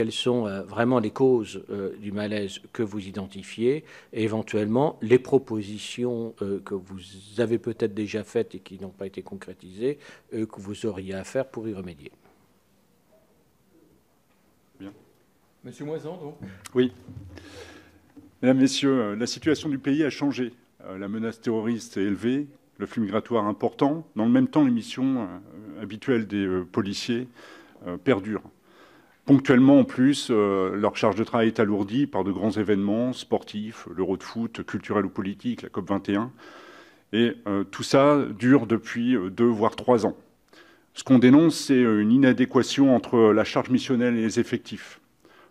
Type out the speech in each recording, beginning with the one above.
quelles sont vraiment les causes du malaise que vous identifiez et éventuellement les propositions que vous avez peut-être déjà faites et qui n'ont pas été concrétisées, que vous auriez à faire pour y remédier. Bien. Monsieur Moisan, donc. Oui. Mesdames, Messieurs, la situation du pays a changé. La menace terroriste est élevée, le flux migratoire important. Dans le même temps, les missions habituelles des policiers perdurent. Ponctuellement, en plus, leur charge de travail est alourdie par de grands événements sportifs, l'Euro de foot, culturel ou politique, la COP21. Et tout ça dure depuis 2 voire 3 ans. Ce qu'on dénonce, c'est une inadéquation entre la charge missionnelle et les effectifs.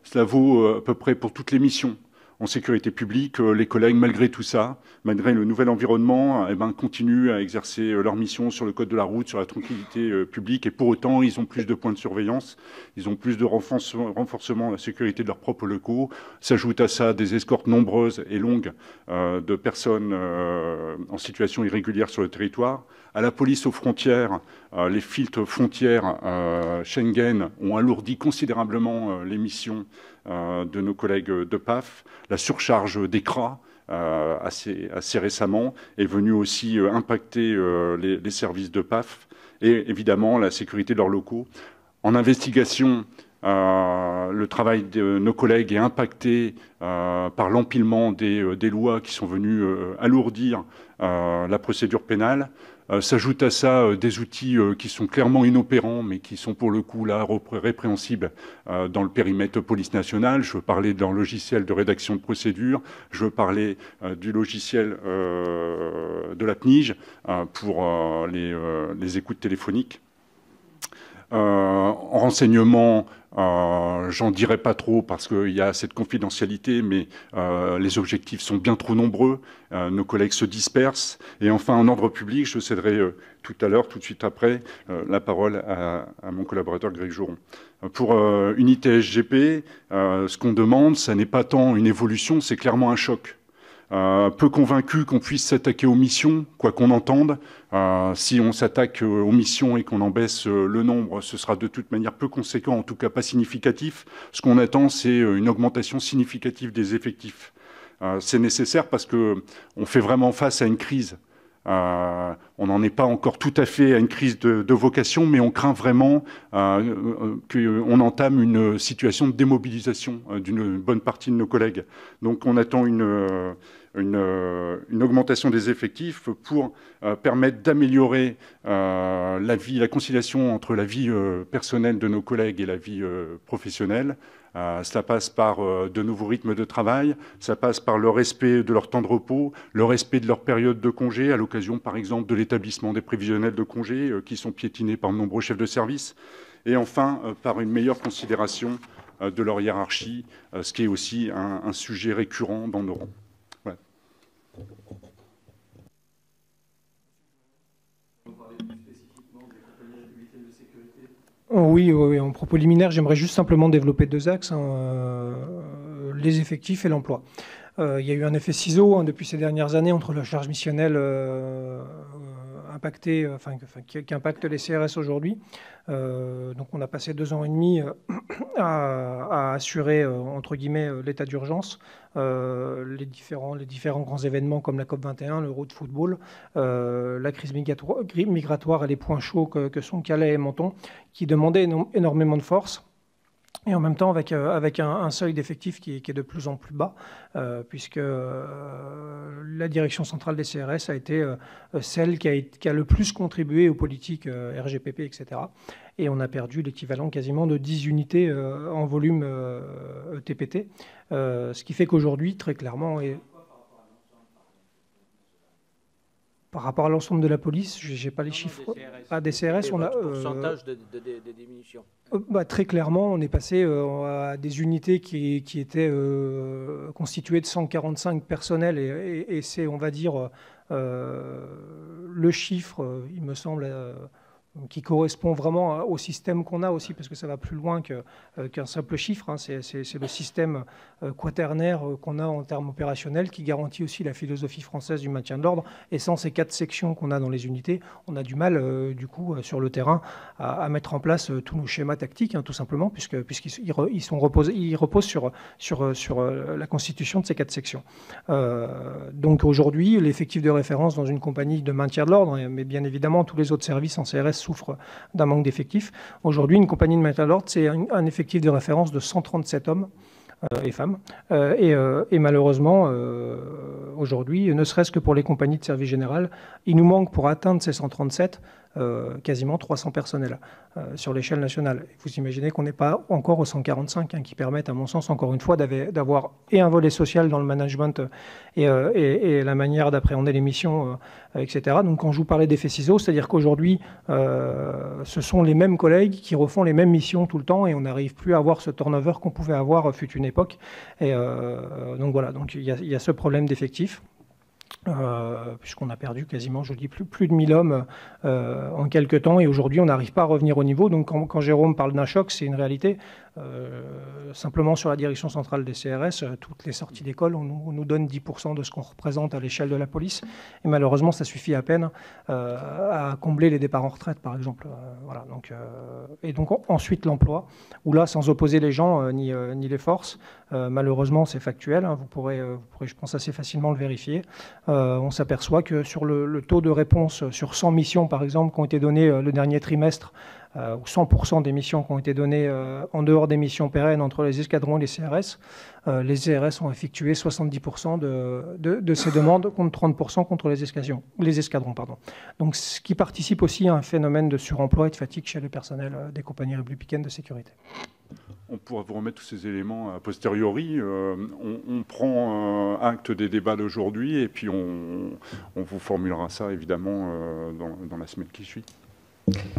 Cela vaut à peu près pour toutes les missions. En sécurité publique, les collègues, malgré tout ça, malgré le nouvel environnement, continuent à exercer leur mission sur le code de la route, sur la tranquillité publique. Et pour autant, ils ont plus de points de surveillance, ils ont plus de renforcement de la sécurité de leurs propres locaux. S'ajoutent à ça des escortes nombreuses et longues de personnes en situation irrégulière sur le territoire. À la police aux frontières, les filtres frontières Schengen ont alourdi considérablement les missions de nos collègues de PAF. La surcharge des CRA assez récemment est venue aussi impacter les services de PAF et évidemment la sécurité de leurs locaux. En investigation, le travail de nos collègues est impacté par l'empilement des lois qui sont venues alourdir la procédure pénale. S'ajoutent à ça des outils qui sont clairement inopérants, mais qui sont pour le coup là répréhensibles dans le périmètre police nationale. Je veux parler d'un logiciel de rédaction de procédure, je veux parler du logiciel de la PNIJ pour les écoutes téléphoniques. En renseignement, j'en dirai pas trop parce qu'il y a cette confidentialité, mais les objectifs sont bien trop nombreux, nos collègues se dispersent. Et enfin, en ordre public, je céderai tout à l'heure, tout de suite après, la parole à mon collaborateur Greg Joron. Pour Unité SGP, ce qu'on demande, ça n'est pas tant une évolution, c'est clairement un choc. Peu convaincu qu'on puisse s'attaquer aux missions, quoi qu'on entende. Si on s'attaque aux missions et qu'on en baisse le nombre, ce sera de toute manière peu conséquent, en tout cas pas significatif. Ce qu'on attend, c'est une augmentation significative des effectifs. C'est nécessaire parce qu'on fait vraiment face à une crise. On n'en est pas encore tout à fait à une crise de vocation, mais on craint vraiment qu'on entame une situation de démobilisation d'une bonne partie de nos collègues. Donc on attend une augmentation des effectifs pour permettre d'améliorer la conciliation entre la vie personnelle de nos collègues et la vie professionnelle. Cela passe par de nouveaux rythmes de travail, ça passe par le respect de leur temps de repos, le respect de leur période de congé, à l'occasion par exemple de l'établissement des prévisionnels de congé qui sont piétinés par de nombreux chefs de service, et enfin par une meilleure considération de leur hiérarchie, ce qui est aussi un sujet récurrent dans nos rangs. Voilà. Oui, en propos liminaire, j'aimerais juste simplement développer 2 axes, les effectifs et l'emploi. Il y a eu un effet ciseau depuis ces dernières années entre la charge missionnelle impactée, qui impacte les CRS aujourd'hui. Donc on a passé 2 ans et demi à assurer, entre guillemets, l'état d'urgence, les différents grands événements comme la COP21, l'Euro de football, la crise migratoire et les points chauds que sont Calais et Menton, qui demandaient énormément de force. Et en même temps, avec un seuil d'effectifs qui est de plus en plus bas, puisque la direction centrale des CRS a été celle qui a le plus contribué aux politiques RGPP, etc. Et on a perdu l'équivalent quasiment de 10 unités en volume TPT, ce qui fait qu'aujourd'hui, très clairement... Par rapport à l'ensemble de la police, je n'ai pas les chiffres. Des CRS, on a pourcentage de diminution. Très clairement, on est passé à des unités qui étaient constituées de 145 personnels et c'est, on va dire, le chiffre, il me semble, qui correspond vraiment au système qu'on a aussi, parce que ça va plus loin qu'un simple chiffre. Hein. C'est le système quaternaire qu'on a en termes opérationnels qui garantit aussi la philosophie française du maintien de l'ordre. Et sans ces 4 sections qu'on a dans les unités, on a du mal, du coup, sur le terrain, à mettre en place tous nos schémas tactiques, hein, tout simplement, puisqu'ils reposent sur la constitution de ces 4 sections. Donc aujourd'hui, l'effectif de référence dans une compagnie de maintien de l'ordre, mais bien évidemment, tous les autres services en CRS souffrent d'un manque d'effectifs. Aujourd'hui, une compagnie de maintien de l'ordre, c'est un effectif de référence de 137 hommes et femmes. Et malheureusement, aujourd'hui, ne serait-ce que pour les compagnies de service général, il nous manque pour atteindre ces 137 quasiment 300 personnels sur l'échelle nationale. Vous imaginez qu'on n'est pas encore aux 145 qui permettent, à mon sens, encore une fois, d'avoir et un volet social dans le management et la manière d'appréhender les missions, etc. Donc quand je vous parlais d'effet ciseaux, c'est-à-dire qu'aujourd'hui, ce sont les mêmes collègues qui refont les mêmes missions tout le temps et on n'arrive plus à avoir ce turnover qu'on pouvait avoir fut une époque. Et donc voilà, donc il y a ce problème d'effectifs. Puisqu'on a perdu quasiment, je dis, plus de 1000 hommes en quelques temps, et aujourd'hui on n'arrive pas à revenir au niveau. Donc quand Jérôme parle d'un choc, c'est une réalité. Simplement sur la direction centrale des CRS, toutes les sorties d'école, on nous donne 10% de ce qu'on représente à l'échelle de la police, et malheureusement ça suffit à peine à combler les départs en retraite, par exemple. Voilà, donc, et donc ensuite l'emploi, où là, sans opposer les gens ni les forces, malheureusement c'est factuel, hein, vous pourrez, je pense, assez facilement le vérifier. On s'aperçoit que sur le taux de réponse sur 100 missions, par exemple, qui ont été données le dernier trimestre, ou 100% des missions qui ont été données en dehors des missions pérennes entre les escadrons et les CRS ont effectué 70% de ces demandes contre 30% contre les escadrons. Pardon. Donc, ce qui participe aussi à un phénomène de suremploi et de fatigue chez le personnel des compagnies républicaines de sécurité. On pourra vous remettre tous ces éléments a posteriori. On prend acte des débats d'aujourd'hui et puis on vous formulera ça évidemment dans la semaine qui suit.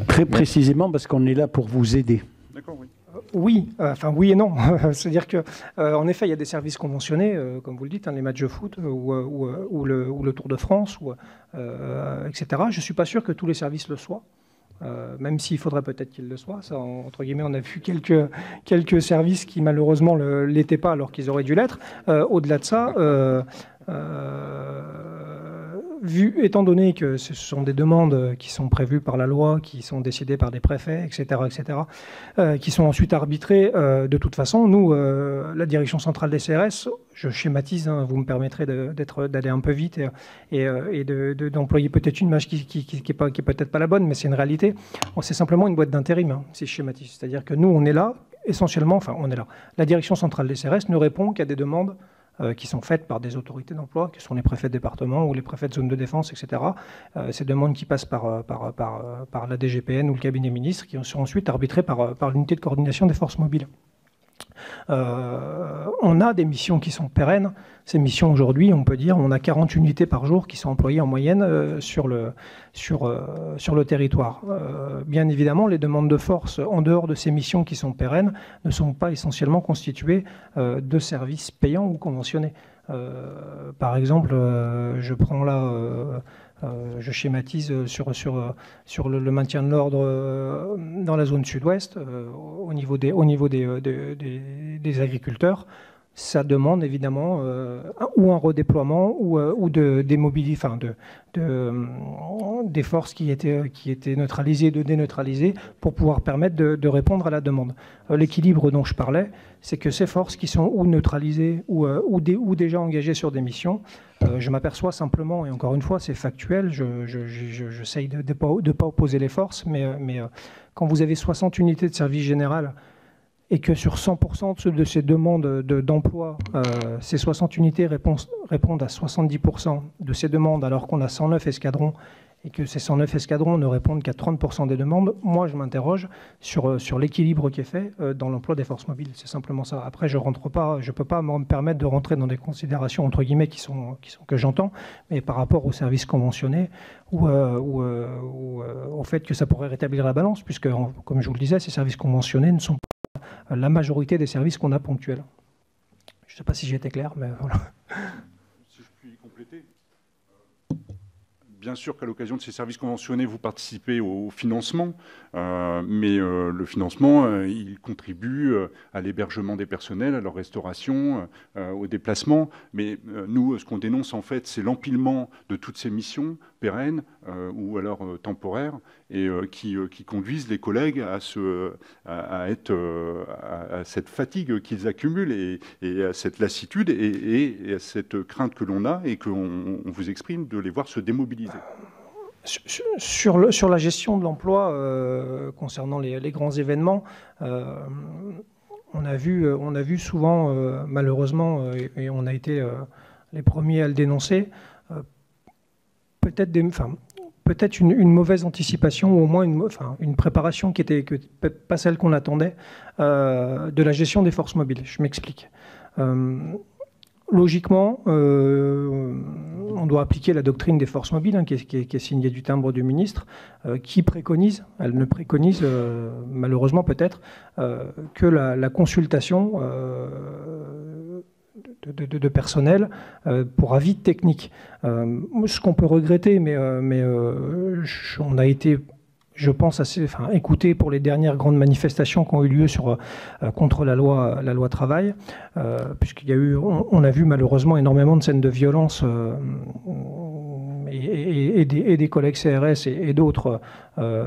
Très précisément parce qu'on est là pour vous aider. D'accord, oui. Oui, enfin oui et non. C'est-à-dire que, en effet, il y a des services conventionnés, comme vous le dites, hein, les matchs de foot ou le Tour de France, etc. Je ne suis pas sûr que tous les services le soient. Même s'il faudrait peut-être qu'ils le soient. Ça, entre guillemets, on a vu quelques services qui malheureusement ne l'étaient pas alors qu'ils auraient dû l'être. Au-delà de ça, étant donné que ce sont des demandes qui sont prévues par la loi, qui sont décidées par des préfets, etc., qui sont ensuite arbitrées, de toute façon, nous, la direction centrale des CRS, je schématise, hein, vous me permettrez d'aller un peu vite et d'employer peut-être une image qui est peut-être pas la bonne, mais c'est une réalité. C'est simplement une boîte d'intérim, hein, si je schématise. C'est-à-dire que nous, on est là, essentiellement, enfin, on est là. La direction centrale des CRS ne répond qu'à des demandes qui sont faites par des autorités d'emploi, qui sont les préfets de département ou les préfets de zone de défense, etc. Ces demandes qui passent par la DGPN ou le cabinet ministre, qui sont ensuite arbitrées par l'unité de coordination des forces mobiles. On a des missions qui sont pérennes. Ces missions, aujourd'hui, on peut dire, on a 40 unités par jour qui sont employées en moyenne sur le territoire. Bien évidemment, les demandes de force en dehors de ces missions qui sont pérennes ne sont pas essentiellement constituées de services payants ou conventionnés. Par exemple, je prends là... je schématise sur le maintien de l'ordre dans la zone sud-ouest, au niveau des agriculteurs. Ça demande évidemment ou un redéploiement ou des forces qui étaient neutralisées, de déneutraliser pour pouvoir permettre de répondre à la demande. L'équilibre dont je parlais, c'est que ces forces qui sont ou neutralisées ou déjà engagées sur des missions, je m'aperçois simplement, et encore une fois c'est factuel, j'essaye de ne pas opposer les forces, mais quand vous avez 60 unités de service général et que sur 100% de ces demandes d'emploi, ces 60 unités répondent à 70% de ces demandes, alors qu'on a 109 escadrons, et que ces 109 escadrons ne répondent qu'à 30% des demandes, moi je m'interroge sur l'équilibre qui est fait dans l'emploi des forces mobiles. C'est simplement ça. Après, je ne peux pas me permettre de rentrer dans des considérations, entre guillemets, que j'entends, mais par rapport aux services conventionnés ou au fait que ça pourrait rétablir la balance, puisque, comme je vous le disais, ces services conventionnés ne sont pas la majorité des services qu'on a ponctuels. Je ne sais pas si j'ai été clair, mais voilà. Si je puis compléter. bien sûr qu'à l'occasion de ces services conventionnés, vous participez au financement, mais le financement, il contribue à l'hébergement des personnels, à leur restauration, au déplacement. Mais nous, ce qu'on dénonce, en fait, c'est l'empilement de toutes ces missions pérennes ou alors temporaires et qui conduisent les collègues à cette fatigue qu'ils accumulent et à cette lassitude et à cette crainte que l'on a et qu'on vous exprime de les voir se démobiliser. Sur la gestion de l'emploi concernant les grands événements, on a vu souvent, malheureusement, et on a été les premiers à le dénoncer, peut-être une mauvaise anticipation, ou au moins une préparation qui était pas celle qu'on attendait de la gestion des forces mobiles. Je m'explique. Logiquement, on doit appliquer la doctrine des forces mobiles, qui est signée du timbre du ministre, qui préconise, elle ne préconise malheureusement peut-être, que la consultation de personnel pour avis technique. Ce qu'on peut regretter, mais on a été, je pense, écouté pour les dernières grandes manifestations qui ont eu lieu contre la loi travail, puisqu'il y a eu, on a vu malheureusement énormément de scènes de violence et des collègues CRS et d'autres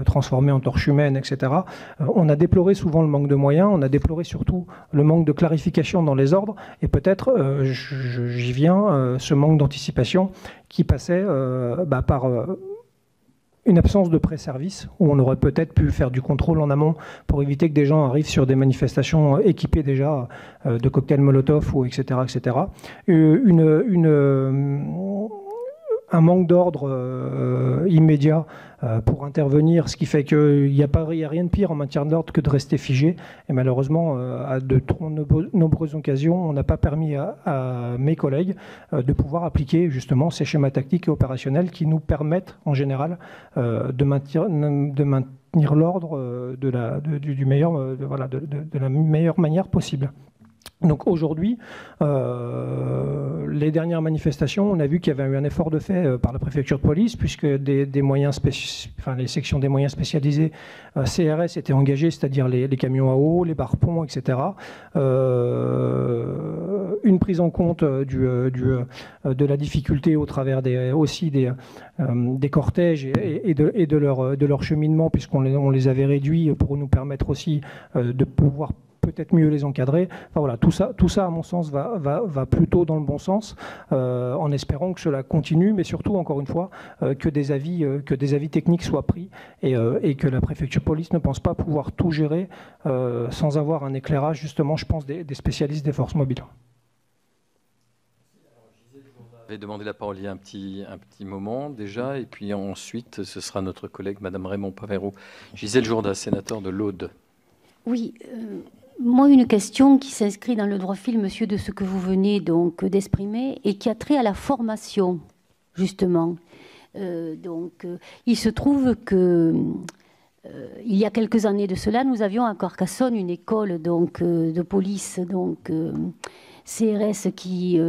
transformés en torches humaines, etc. On a déploré souvent le manque de moyens, on a déploré surtout le manque de clarification dans les ordres, et peut-être, j'y viens, ce manque d'anticipation qui passait par une absence de pré-service, où on aurait peut-être pu faire du contrôle en amont pour éviter que des gens arrivent sur des manifestations équipées déjà de cocktails Molotov, ou etc. etc. Un manque d'ordre immédiat pour intervenir, ce qui fait qu'il n'y a rien de pire en matière d'ordre que de rester figé. Et malheureusement, à de trop nombreuses occasions, on n'a pas permis à mes collègues de pouvoir appliquer justement ces schémas tactiques et opérationnels qui nous permettent en général de maintenir l'ordre de la meilleure manière possible. Donc aujourd'hui, les dernières manifestations, on a vu qu'il y avait eu un effort de fait par la préfecture de police, puisque des moyens les sections des moyens spécialisés CRS étaient engagées, c'est-à-dire les camions à eau, les barres-ponts, etc. Une prise en compte de la difficulté au travers aussi des cortèges et de leur cheminement, puisqu'on les avait réduits pour nous permettre aussi de pouvoir peut-être mieux les encadrer. Enfin, voilà, tout ça, à mon sens, va plutôt dans le bon sens, en espérant que cela continue, mais surtout, encore une fois, que des avis techniques soient pris et que la préfecture de police ne pense pas pouvoir tout gérer sans avoir un éclairage, justement, je pense, des spécialistes des forces mobiles. Je vais demander la parole il y a un petit moment déjà, et puis ensuite, ce sera notre collègue, Madame Raymond Pavero. Gisèle Jourda, sénateur de l'Aude. Oui, moi, une question qui s'inscrit dans le droit fil, monsieur, de ce que vous venez donc d'exprimer et qui a trait à la formation, justement. Il se trouve que il y a quelques années de cela, nous avions à Carcassonne une école de police CRS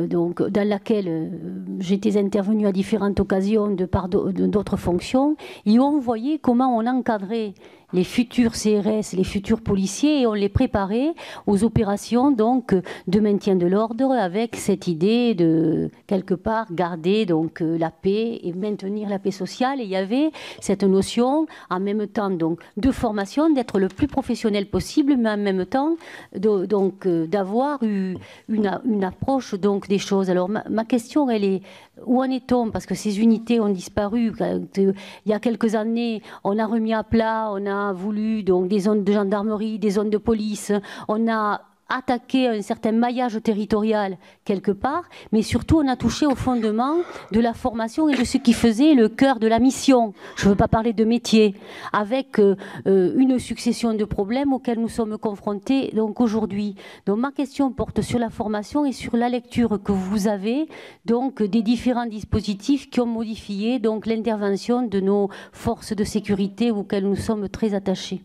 dans laquelle j'étais intervenue à différentes occasions d'autres fonctions, et on voyait comment on encadrait les futurs CRS, les futurs policiers, et on les préparait aux opérations de maintien de l'ordre, avec cette idée de quelque part garder la paix et maintenir la paix sociale. Et il y avait cette notion en même temps de formation, d'être le plus professionnel possible, mais en même temps d'avoir une approche des choses. Alors ma question, elle est: où en est-on? Parce que ces unités ont disparu. Il y a quelques années, on a remis à plat, on a voulu des zones de gendarmerie, des zones de police, on a attaqué un certain maillage territorial quelque part, mais surtout on a touché au fondement de la formation et de ce qui faisait le cœur de la mission. Je ne veux pas parler de métier, avec une succession de problèmes auxquels nous sommes confrontés aujourd'hui. Donc ma question porte sur la formation et sur la lecture que vous avez des différents dispositifs qui ont modifié l'intervention de nos forces de sécurité auxquelles nous sommes très attachés.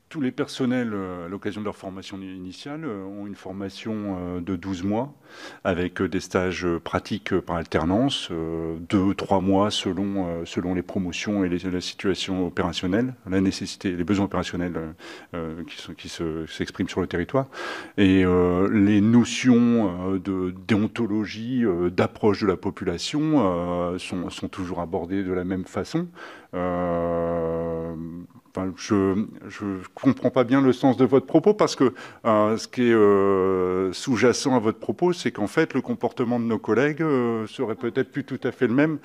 Tous les personnels, à l'occasion de leur formation initiale, ont une formation de 12 mois, avec des stages pratiques par alternance, 2-3 mois selon les promotions et la situation opérationnelle, la nécessité, les besoins opérationnels qui s'expriment sur le territoire. Et les notions de déontologie, d'approche de la population sont toujours abordées de la même façon. Enfin, je ne comprends pas bien le sens de votre propos parce que ce qui est sous-jacent à votre propos, c'est qu'en fait, le comportement de nos collègues serait peut-être plus tout à fait le même.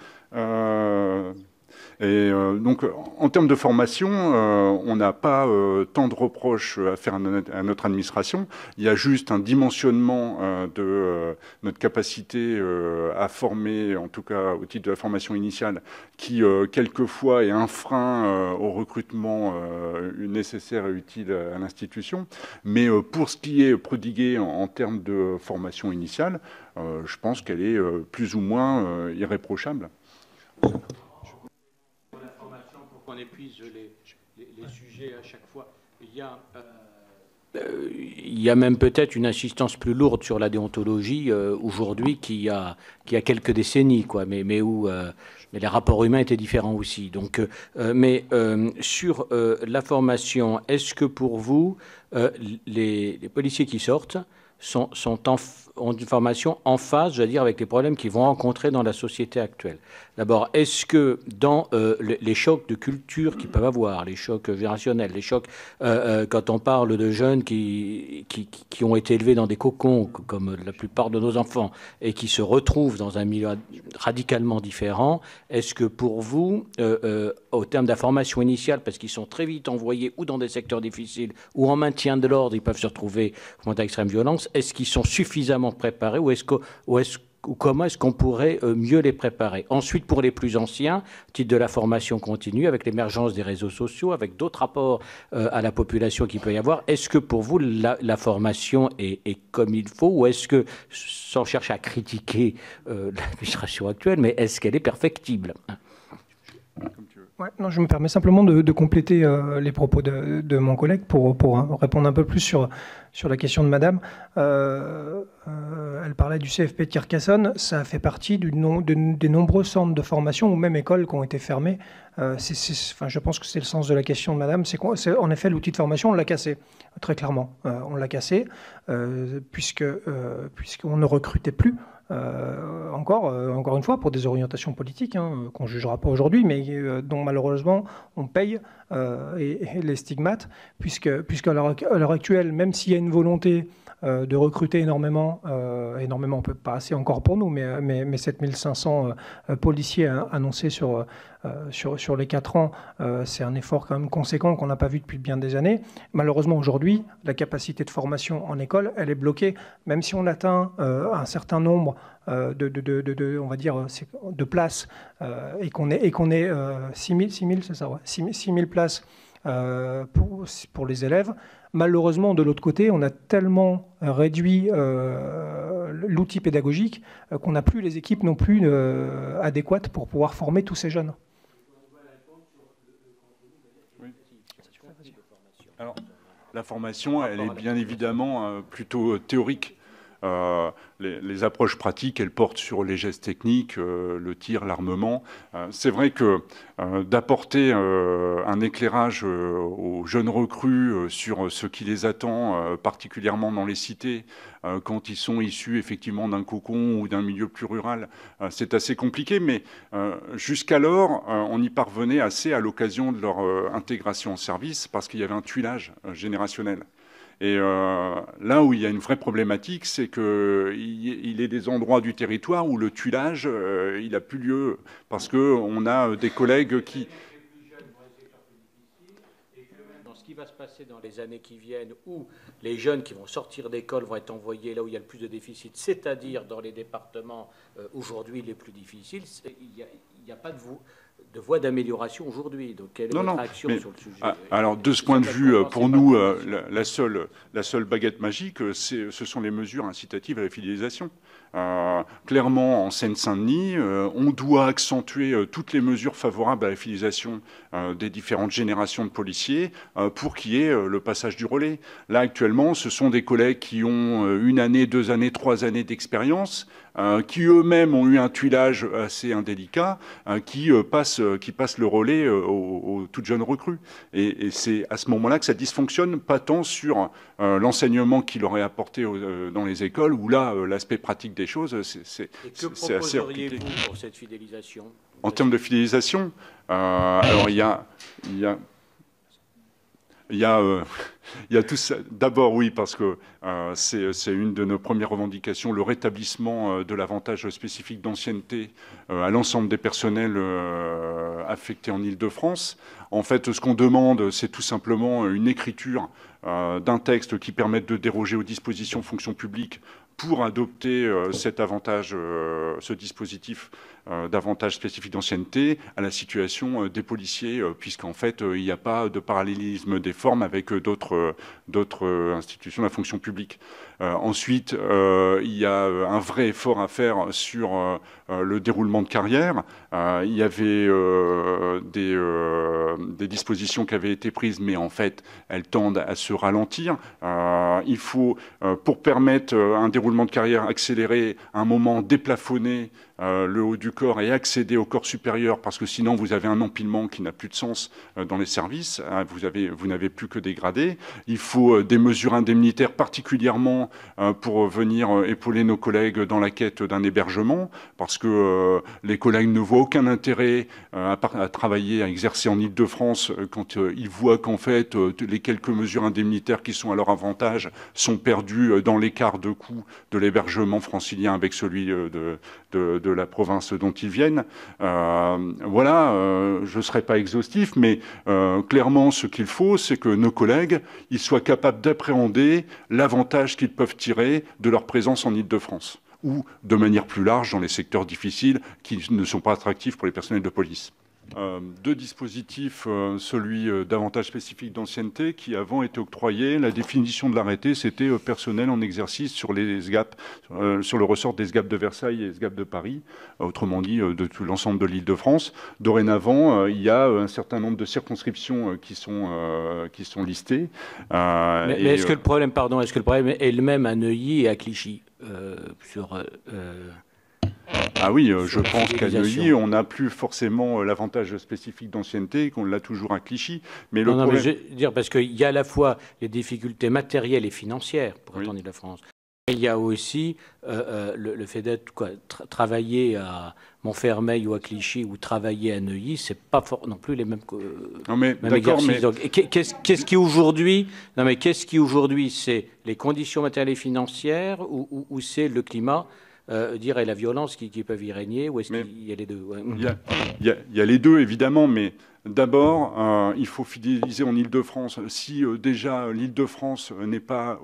Donc, en termes de formation, on n'a pas tant de reproches à faire à notre administration. Il y a juste un dimensionnement de notre capacité à former, en tout cas au titre de la formation initiale, qui quelquefois est un frein au recrutement nécessaire et utile à l'institution. Mais pour ce qui est prodigué en termes de formation initiale, je pense qu'elle est plus ou moins irréprochable. On épuise les sujets à chaque fois. Il y a même peut-être une insistance plus lourde sur la déontologie aujourd'hui qu'il y a quelques décennies, quoi, mais les rapports humains étaient différents aussi. Donc, sur la formation, est-ce que pour vous, les policiers qui sortent ont une formation en phase, je veux dire, avec les problèmes qu'ils vont rencontrer dans la société actuelle? D'abord, est-ce que dans les chocs de culture qu'ils peuvent avoir, les chocs générationnels, les chocs, quand on parle de jeunes qui ont été élevés dans des cocons, comme la plupart de nos enfants, et qui se retrouvent dans un milieu radicalement différent, est-ce que pour vous, au terme de la formation initiale, parce qu'ils sont très vite envoyés ou dans des secteurs difficiles, ou en maintien de l'ordre, ils peuvent se retrouver en extrême violence, est-ce qu'ils sont suffisamment préparés ou comment est-ce qu'on pourrait mieux les préparer? Ensuite, pour les plus anciens, au titre de la formation continue, avec l'émergence des réseaux sociaux, avec d'autres rapports à la population qu'il peut y avoir, est-ce que pour vous, la formation est comme il faut, ou est-ce que, sans chercher à critiquer l'administration actuelle, mais est-ce qu'elle est perfectible? Ouais, non, je me permets simplement de compléter les propos de mon collègue pour répondre un peu plus sur la question de madame. Elle parlait du CFP de Carcassonne. Ça fait partie des nombreux centres de formation ou même écoles qui ont été fermées. Je pense que c'est le sens de la question de madame. C'est en effet l'outil de formation, on l'a cassé, très clairement. On l'a cassé puisqu'on ne recrutait plus. Encore une fois, pour des orientations politiques qu'on ne jugera pas aujourd'hui, mais dont malheureusement on paye et les stigmates, puisqu'à l'heure actuelle, même s'il y a une volonté de recruter énormément, on peut pas assez encore pour nous, mais 7500 policiers annoncés sur les 4 ans, c'est un effort quand même conséquent qu'on n'a pas vu depuis bien des années. Malheureusement, aujourd'hui, la capacité de formation en école, elle est bloquée, même si on atteint un certain nombre on va dire, de places et qu'on est 6 000, c'est ça, ouais, 6 000 places pour les élèves. Malheureusement, de l'autre côté, on a tellement réduit l'outil pédagogique qu'on n'a plus les équipes non plus adéquates pour pouvoir former tous ces jeunes. Oui. Alors, la formation, elle est bien évidemment plutôt théorique. Les approches pratiques, elles portent sur les gestes techniques, le tir, l'armement. C'est vrai que d'apporter un éclairage aux jeunes recrues sur ce qui les attend, particulièrement dans les cités, quand ils sont issus effectivement d'un cocon ou d'un milieu plus rural, c'est assez compliqué, mais jusqu'alors, on y parvenait assez à l'occasion de leur intégration en service parce qu'il y avait un tuilage générationnel. Et là où il y a une vraie problématique, c'est qu'il est des endroits du territoire où le tuilage, il n'a plus lieu, parce qu'on a des collègues qui... Dans ce qui va se passer dans les années qui viennent, où les jeunes qui vont sortir d'école vont être envoyés là où il y a le plus de déficit, c'est-à-dire dans les départements aujourd'hui les plus difficiles, il n'y a pas voie d'amélioration aujourd'hui. Donc, quelle est votre action sur le sujet? Alors, de ce point de vue, pour nous, la seule baguette magique, ce sont les mesures incitatives à la fidélisation. Clairement, en Seine-Saint-Denis, on doit accentuer toutes les mesures favorables à la fidélisation des différentes générations de policiers pour qu'il y ait le passage du relais. Là, actuellement, ce sont des collègues qui ont 1 année, 2 années, 3 années d'expérience, qui eux-mêmes ont eu un tuilage assez indélicat, qui passent le relais aux toutes jeunes recrues. Et c'est à ce moment-là que ça dysfonctionne, pas tant sur l'enseignement qu'il aurait apporté dans les écoles, où là, l'aspect pratique des choses, c'est assez compliqué. Pour cette fidélisation? En termes de fidélisation, alors il y a tout ça. D'abord, oui, parce que c'est une de nos premières revendications, le rétablissement de l'avantage spécifique d'ancienneté à l'ensemble des personnels affectés en Île-de-France. En fait, ce qu'on demande, c'est tout simplement une écriture d'un texte qui permette de déroger aux dispositions fonction publique pour adopter cet avantage, ce dispositif d'avantage spécifique d'ancienneté à la situation des policiers, puisqu'en fait, il n'y a pas de parallélisme des formes avec d'autres institutions de la fonction publique. Ensuite, il y a un vrai effort à faire sur le déroulement de carrière. Il y avait des dispositions qui avaient été prises, mais en fait, elles tendent à se ralentir. Il faut, pour permettre un déroulement de carrière accéléré, à un moment déplafonner le haut du corps et accéder au corps supérieur, parce que sinon vous avez un empilement qui n'a plus de sens dans les services, vous n'avez plus que des gradés. Il faut des mesures indemnitaires particulièrement pour venir épauler nos collègues dans la quête d'un hébergement, parce que les collègues ne voient aucun intérêt à travailler, à exercer en Île-de-France quand ils voient qu'en fait les quelques mesures indemnitaires qui sont à leur avantage sont perdues dans l'écart de coût de l'hébergement francilien avec celui de la province dont ils viennent. Voilà, je ne serai pas exhaustif, mais clairement, ce qu'il faut, c'est que nos collègues ils soient capables d'appréhender l'avantage qu'ils peuvent tirer de leur présence en Île-de-France, ou de manière plus large dans les secteurs difficiles qui ne sont pas attractifs pour les personnels de police. Deux dispositifs, celui d'avantage spécifique d'ancienneté qui avant était octroyé. La définition de l'arrêté, c'était personnel en exercice sur les SGAP, sur le ressort des SGAP de Versailles et SGAP de Paris, autrement dit de tout l'ensemble de l'Île-de-France. Dorénavant, il y a un certain nombre de circonscriptions qui sont listées. Mais est-ce que le problème, est-ce que le problème est le même à Neuilly et à Clichy Ah oui, je pense qu'à Neuilly, on n'a plus forcément l'avantage spécifique d'ancienneté qu'on l'a toujours à Clichy. Mais le problème... mais je veux dire, parce qu'il y a à la fois les difficultés matérielles et financières pour être en Île-de-France. Il y a aussi le fait d'être travailler à Montfermeil ou à Clichy ou travailler à Neuilly, c'est pas non plus les mêmes, mêmes exercices. Mais... Qu'est-ce qui aujourd'hui, c'est les conditions matérielles et financières ou c'est le climat? Et la violence qui peuvent y régner, ou est-ce qu'il y a les deux? Il y a les deux, évidemment, mais d'abord, il faut fidéliser en Île-de-France. Si déjà l'Île-de-France n'est pas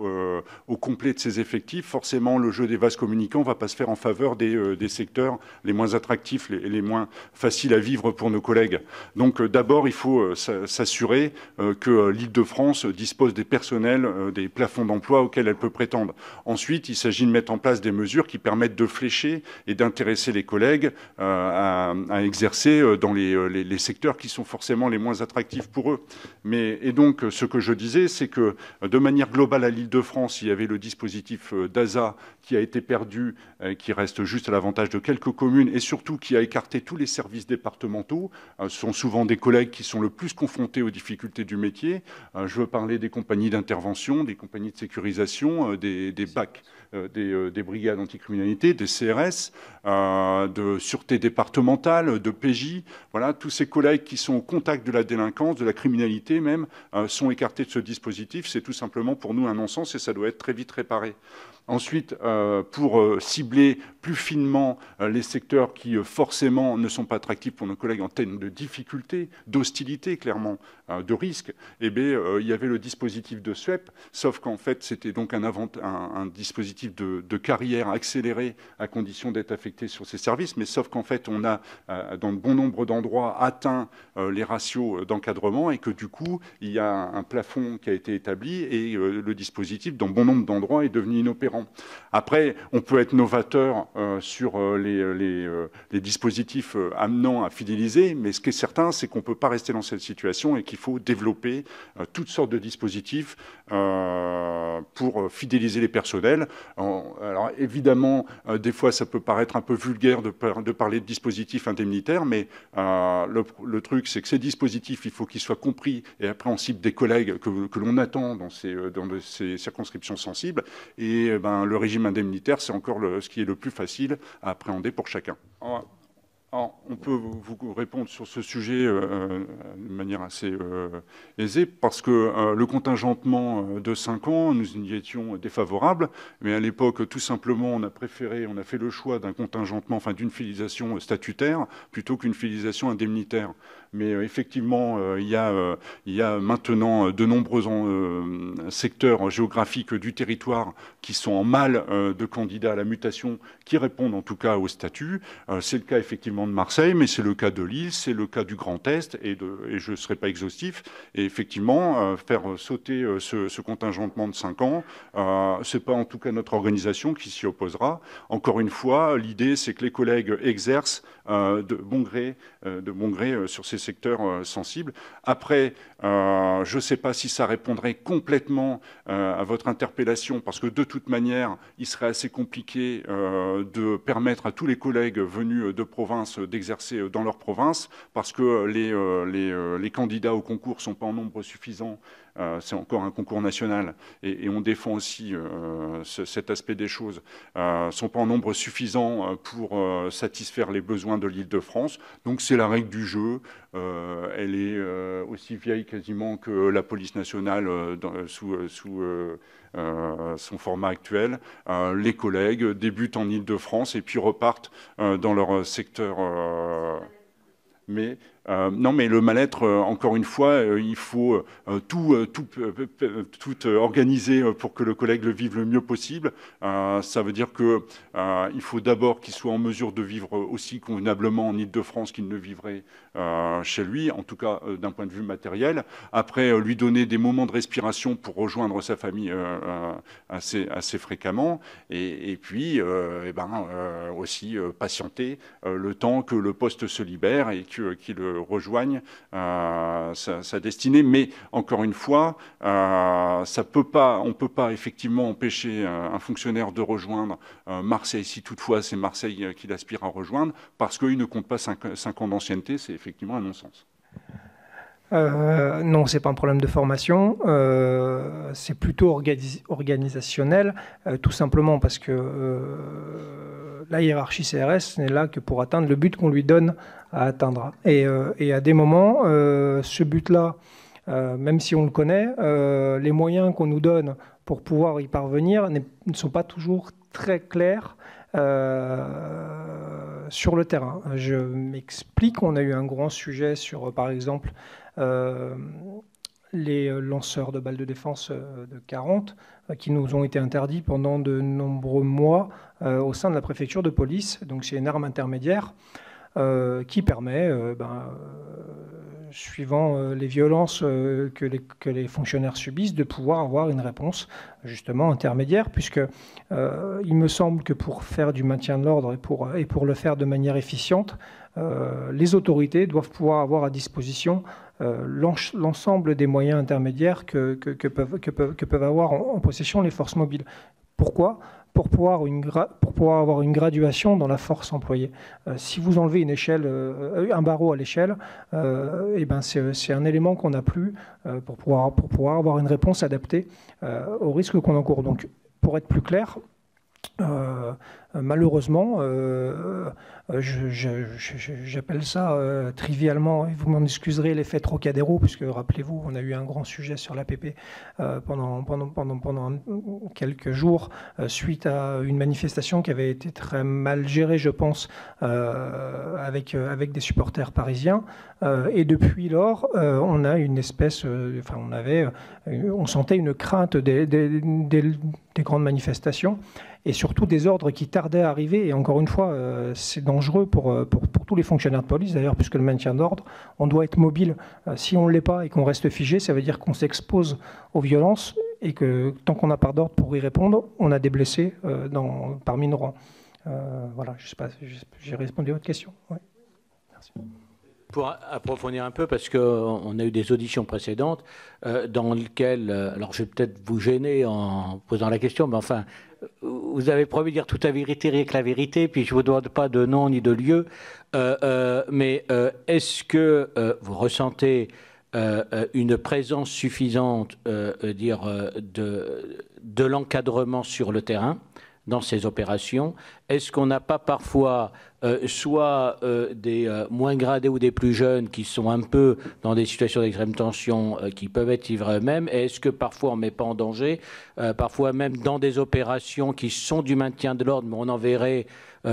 au complet de ses effectifs, forcément le jeu des vases communicants ne va pas se faire en faveur des secteurs les moins attractifs et les moins faciles à vivre pour nos collègues. Donc d'abord, il faut s'assurer que l'Île-de-France dispose des personnels, des plafonds d'emploi auxquels elle peut prétendre. Ensuite, il s'agit de mettre en place des mesures qui permettent de flécher et d'intéresser les collègues à exercer dans les secteurs qui sont forcément les moins attractifs pour eux. Et donc, ce que je disais, c'est que de manière globale à l'Île-de-France, il y avait le dispositif DASA qui a été perdu, qui reste juste à l'avantage de quelques communes et surtout qui a écarté tous les services départementaux. Ce sont souvent des collègues qui sont le plus confrontés aux difficultés du métier. Je veux parler des compagnies d'intervention, des compagnies de sécurisation, des BAC, des brigades anticriminalité, des CRS, de sûreté départementale, de PJ. Voilà, tous ces collègues qui sont au contact de la délinquance, de la criminalité même, sont écartés de ce dispositif. C'est tout simplement pour nous un non-sens et ça doit être très vite réparé. Ensuite, pour cibler plus finement les secteurs qui forcément ne sont pas attractifs pour nos collègues en termes de difficultés, d'hostilité clairement, de risque, eh bien, il y avait le dispositif de SWEP, sauf qu'en fait c'était donc un dispositif de carrière accélérée à condition d'être affecté sur ces services, mais sauf qu'en fait on a dans de bon nombre d'endroits atteint les ratios d'encadrement et que du coup il y a un plafond qui a été établi et le dispositif dans bon nombre d'endroits est devenu inopérant. Après, on peut être novateur sur les dispositifs amenant à fidéliser, mais ce qui est certain, c'est qu'on ne peut pas rester dans cette situation et qu'il faut développer toutes sortes de dispositifs pour fidéliser les personnels. Alors évidemment, des fois, ça peut paraître un peu vulgaire de parler de dispositifs indemnitaires, mais le truc, c'est que ces dispositifs, il faut qu'ils soient compris et appréhensibles des collègues que l'on attend dans ces circonscriptions sensibles. Et le régime indemnitaire, c'est encore ce qui est le plus facile à appréhender pour chacun. Alors, on peut vous répondre sur ce sujet de manière assez aisée, parce que le contingentement de 5 ans, nous y étions défavorables, mais à l'époque, tout simplement, on a fait le choix d'un contingentement, enfin d'une fidélisation statutaire, plutôt qu'une fidélisation indemnitaire. Mais effectivement, il y a maintenant de nombreux secteurs géographiques du territoire qui sont en mal de candidats à la mutation, qui répondent en tout cas au statut. C'est le cas effectivement de Marseille, mais c'est le cas de Lille, c'est le cas du Grand Est, et je ne serai pas exhaustif. Et effectivement, faire sauter ce contingentement de 5 ans, ce n'est pas en tout cas notre organisation qui s'y opposera. Encore une fois, l'idée, c'est que les collègues exercent de bon gré sur ces secteurs sensibles. Après, je ne sais pas si ça répondrait complètement à votre interpellation, parce que de toute manière, il serait assez compliqué de permettre à tous les collègues venus de province d'exercer dans leur province, parce que les candidats au concours ne sont pas en nombre suffisant. C'est encore un concours national et on défend aussi cet aspect des choses. Ne sont pas en nombre suffisant pour satisfaire les besoins de l'Île-de-France. Donc c'est la règle du jeu. Elle est aussi vieille quasiment que la police nationale sous son format actuel. Les collègues débutent en Île-de-France et puis repartent dans leur secteur. Non, mais le mal-être, encore une fois, il faut tout organiser pour que le collègue le vive le mieux possible. Ça veut dire qu'il faut d'abord qu'il soit en mesure de vivre aussi convenablement en Île-de-France qu'il ne vivrait chez lui, en tout cas d'un point de vue matériel. Après, lui donner des moments de respiration pour rejoindre sa famille assez fréquemment. Et puis, aussi patienter le temps que le poste se libère et qu'il rejoigne sa destinée. Mais encore une fois, on ne peut pas effectivement empêcher un fonctionnaire de rejoindre Marseille, si toutefois c'est Marseille qu'il aspire à rejoindre, parce qu'il ne compte pas 5 ans d'ancienneté. C'est effectivement un non-sens. Non, c'est pas un problème de formation, c'est plutôt organisationnel, tout simplement parce que la hiérarchie CRS n'est là que pour atteindre le but qu'on lui donne à atteindre. Et à des moments, ce but-là, même si on le connaît, les moyens qu'on nous donne pour pouvoir y parvenir ne sont pas toujours très clairs sur le terrain. Je m'explique, on a eu un grand sujet sur, par exemple, les lanceurs de balles de défense de 40 qui nous ont été interdits pendant de nombreux mois au sein de la préfecture de police. Donc c'est une arme intermédiaire qui permet, suivant les violences que les fonctionnaires subissent, de pouvoir avoir une réponse justement intermédiaire, puisque il me semble que pour faire du maintien de l'ordre et pour le faire de manière efficiente, les autorités doivent pouvoir avoir à disposition l'ensemble des moyens intermédiaires que peuvent avoir en possession les forces mobiles. Pourquoi ? Pour pouvoir avoir une graduation dans la force employée. Si vous enlevez une échelle, un barreau à l'échelle, c'est un élément qu'on n'a plus pour pouvoir avoir une réponse adaptée au risque qu'on encourt. Donc, pour être plus clair, Malheureusement, j'appelle ça trivialement, et vous m'en excuserez, l'effet Trocadéro, puisque rappelez-vous, on a eu un grand sujet sur l'APP pendant quelques jours, suite à une manifestation qui avait été très mal gérée, je pense, avec des supporters parisiens. Et depuis lors, on a une espèce, on sentait une crainte des grandes manifestations, et surtout des ordres qui tardaient à arriver. Et encore une fois, c'est dangereux pour tous les fonctionnaires de police, d'ailleurs, puisque le maintien d'ordre, on doit être mobile. Si on ne l'est pas et qu'on reste figé, ça veut dire qu'on s'expose aux violences, et que tant qu'on n'a pas d'ordre pour y répondre, on a des blessés parmi nos rangs. Voilà, je ne sais pas si j'ai répondu à votre question. Ouais. Merci. Pour approfondir un peu, parce qu'on a eu des auditions précédentes dans lesquelles, alors je vais peut-être vous gêner en posant la question, mais enfin, vous avez promis de dire toute la vérité, rien que la vérité, puis je ne vous demande pas de nom ni de lieu, mais est-ce que vous ressentez une présence suffisante de l'encadrement sur le terrain dans ces opérations? Est-ce qu'on n'a pas parfois soit des moins gradés ou des plus jeunes qui sont un peu dans des situations d'extrême tension qui peuvent être livrés eux-mêmes? Et est-ce que parfois on ne met pas en danger, parfois même dans des opérations qui sont du maintien de l'ordre, mais on en verrait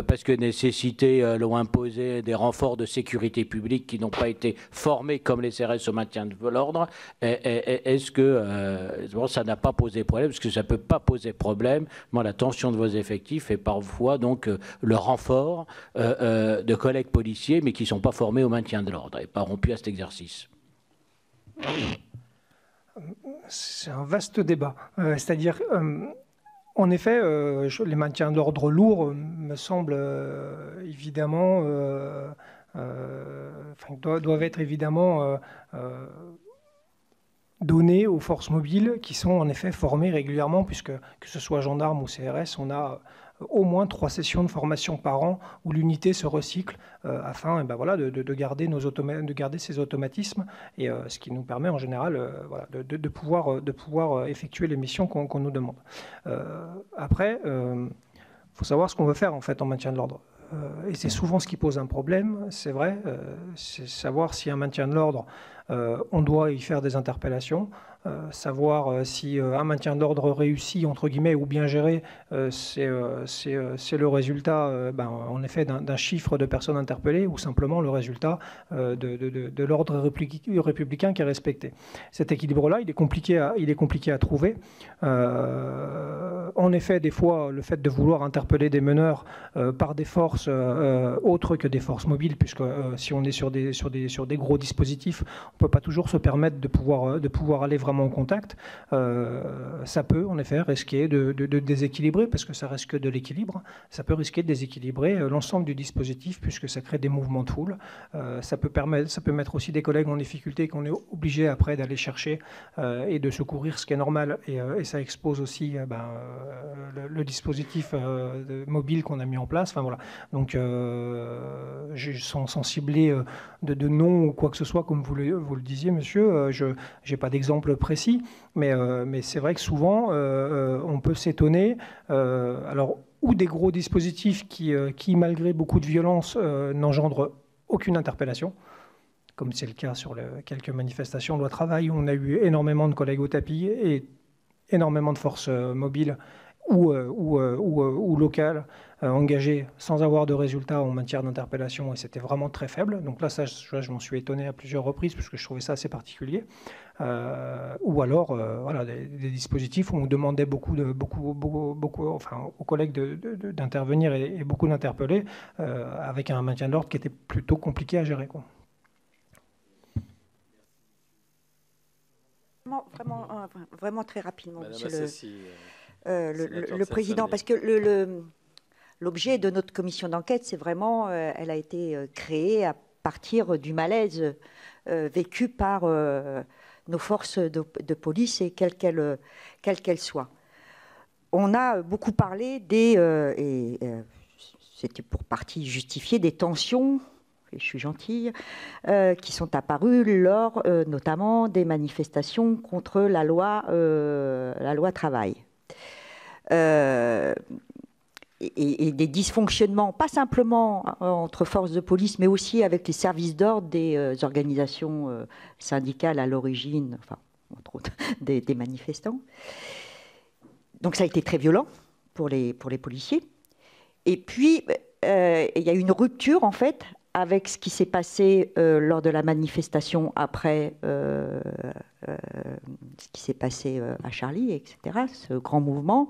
parce que nécessité l'ont imposé des renforts de sécurité publique qui n'ont pas été formés comme les CRS au maintien de l'ordre? Est-ce que ça n'a pas posé problème? Parce que ça ne peut pas poser problème. Moi, la tension de vos effectifs est parfois donc le renfort de collègues policiers, mais qui ne sont pas formés au maintien de l'ordre et pas rompus à cet exercice. C'est un vaste débat. C'est-à-dire, en effet, les maintiens d'ordre lourds me semblent évidemment, doivent être évidemment donnés aux forces mobiles qui sont en effet formées régulièrement, puisque que ce soit gendarmes ou CRS, on a au moins 3 sessions de formation par an où l'unité se recycle afin de garder ces automatismes, et ce qui nous permet en général de pouvoir effectuer les missions qu'on nous demande. Après, faut savoir ce qu'on veut faire en fait en maintien de l'ordre. Et c'est souvent ce qui pose un problème, c'est vrai, c'est savoir si un maintien de l'ordre, on doit y faire des interpellations, savoir si un maintien d'ordre réussi, entre guillemets, ou bien géré, c'est le résultat, en effet, d'un chiffre de personnes interpellées, ou simplement le résultat de l'ordre républicain qui est respecté. Cet équilibre-là, il est compliqué à trouver. En effet, des fois, le fait de vouloir interpeller des meneurs par des forces autres que des forces mobiles, puisque si on est sur des gros dispositifs, on ne peut pas toujours se permettre de pouvoir aller vraiment en contact. Ça peut en effet risquer de déséquilibrer, parce que ça reste que de l'équilibre. Ça peut risquer de déséquilibrer l'ensemble du dispositif, puisque ça crée des mouvements de foule. Ça peut mettre aussi des collègues en difficulté qu'on est obligé après d'aller chercher et de secourir, ce qui est normal. Et ça expose aussi le dispositif mobile qu'on a mis en place. Enfin, voilà. Donc, sans cibler de nom ou quoi que ce soit, comme vous le disiez, monsieur, je n'ai pas d'exemple précis, mais c'est vrai que souvent, on peut s'étonner. Ou des gros dispositifs qui, malgré beaucoup de violence, n'engendrent aucune interpellation, comme c'est le cas sur quelques manifestations de loi travail, où on a eu énormément de collègues au tapis et énormément de forces mobiles ou locales engagées sans avoir de résultats en matière d'interpellation, et c'était vraiment très faible. Donc là, je m'en suis étonné à plusieurs reprises, parce que je trouvais ça assez particulier. Ou alors, des dispositifs où on demandait beaucoup aux collègues d'intervenir et beaucoup d'interpeller, avec un maintien de l'ordre qui était plutôt compliqué à gérer, quoi. Vraiment très rapidement, Madame monsieur le président, parce que l'objet de notre commission d'enquête, c'est vraiment, elle a été créée à partir du malaise vécu par nos forces de police, et quelles qu'elles soient. On a beaucoup parlé c'était pour partie justifié, des tensions, et je suis gentille, qui sont apparues lors notamment des manifestations contre la loi travail. et des dysfonctionnements, pas simplement entre forces de police, mais aussi avec les services d'ordre des organisations syndicales à l'origine, enfin, entre autres, des manifestants. Donc ça a été très violent pour les policiers. Et puis, il y a eu une rupture, en fait, avec ce qui s'est passé lors de la manifestation après ce qui s'est passé à Charlie, etc., ce grand mouvement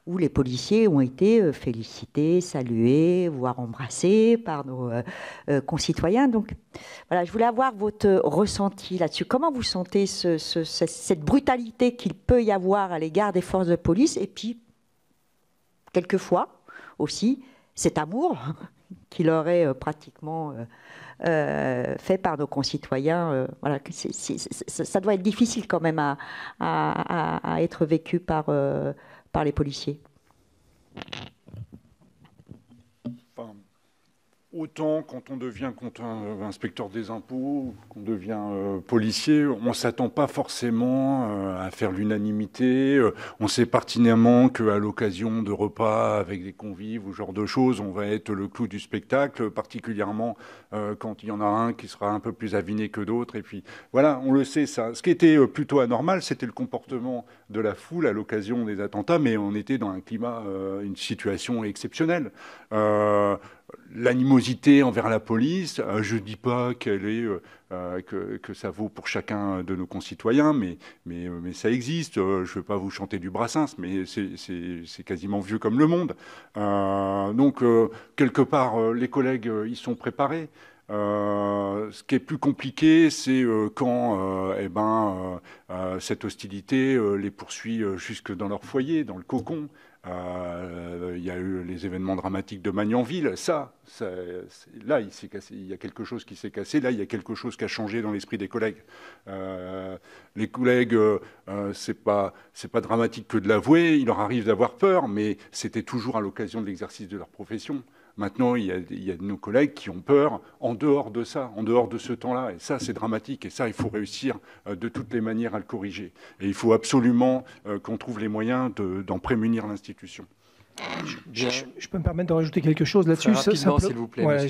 où les policiers ont été félicités, salués, voire embrassés par nos concitoyens. Donc voilà, je voulais avoir votre ressenti là-dessus. Comment vous sentez cette brutalité qu'il peut y avoir à l'égard des forces de police, et puis, quelquefois aussi, cet amour qu'il aurait pratiquement fait par nos concitoyens. Voilà, ça doit être difficile quand même à être vécu par les policiers. Enfin, autant quand on devient inspecteur des impôts, qu'on devient policier, on ne s'attend pas forcément à faire l'unanimité. On sait pertinemment qu'à l'occasion de repas avec des convives ou ce genre de choses, on va être le clou du spectacle, particulièrement quand il y en a un qui sera un peu plus aviné que d'autres. Et puis voilà, on le sait ça. Ce qui était plutôt anormal, c'était le comportement de la foule à l'occasion des attentats, mais on était dans un climat, une situation exceptionnelle. L'animosité envers la police, je ne dis pas qu'elle est que ça vaut pour chacun de nos concitoyens, mais ça existe. Je ne veux pas vous chanter du Brassens, mais c'est quasiment vieux comme le monde. Donc, quelque part, les collègues y sont préparés. Ce qui est plus compliqué, c'est quand cette hostilité les poursuit jusque dans leur foyer, dans le cocon. Il y a eu les événements dramatiques de Magnanville. Là, il y a quelque chose qui s'est cassé. Là, il y a quelque chose qui a changé dans l'esprit des collègues. Les collègues, c'est pas dramatique que de l'avouer. Il leur arrive d'avoir peur, mais c'était toujours à l'occasion de l'exercice de leur profession. Maintenant, il y a nos collègues qui ont peur en dehors de ça, en dehors de ce temps-là. Et ça, c'est dramatique. Et ça, il faut réussir de toutes les manières à le corriger. Et il faut absolument qu'on trouve les moyens d'en prémunir l'institution. Je peux me permettre de rajouter quelque chose là-dessus. Rapidement, s'il vous plaît. Ouais,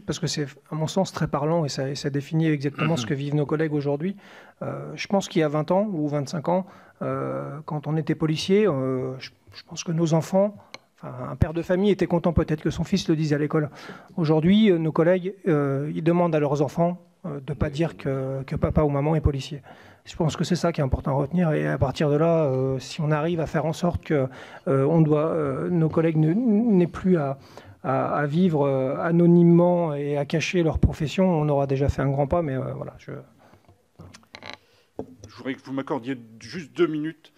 parce que c'est, à mon sens, très parlant et ça définit exactement ce que vivent nos collègues aujourd'hui. Je pense qu'il y a 20 ans ou 25 ans, quand on était policier, je pense que nos enfants... un père de famille était content peut-être que son fils le dise à l'école. Aujourd'hui, nos collègues, ils demandent à leurs enfants de ne pas dire que papa ou maman est policier. Je pense que c'est ça qui est important à retenir. Et à partir de là, si on arrive à faire en sorte que nos collègues n'aient plus à vivre anonymement et à cacher leur profession, on aura déjà fait un grand pas. Mais voilà. Je voudrais que vous m'accordiez juste 2 minutes.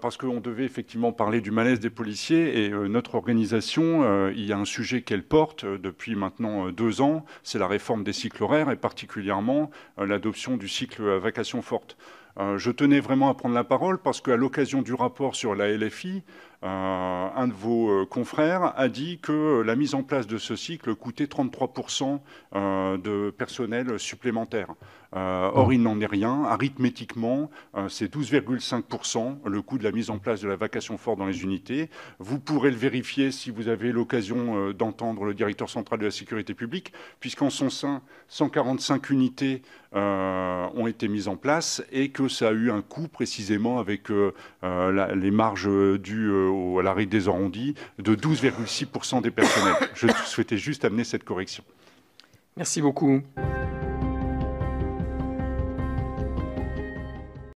Parce qu'on devait effectivement parler du malaise des policiers et notre organisation, il y a un sujet qu'elle porte depuis maintenant 2 ans, c'est la réforme des cycles horaires et particulièrement l'adoption du cycle à vacation forte. Je tenais vraiment à prendre la parole parce qu'à l'occasion du rapport sur la LFI, un de vos confrères a dit que la mise en place de ce cycle coûtait 33% de personnel supplémentaire. Or, il n'en est rien. Arithmétiquement, c'est 12,5% le coût de la mise en place de la vacation forte dans les unités. Vous pourrez le vérifier si vous avez l'occasion d'entendre le directeur central de la sécurité publique, puisqu'en son sein, 145 unités ont été mises en place et que ça a eu un coût précisément avec les marges dues à la règle des arrondis de 12,6% des personnels. Je souhaitais juste amener cette correction. Merci beaucoup.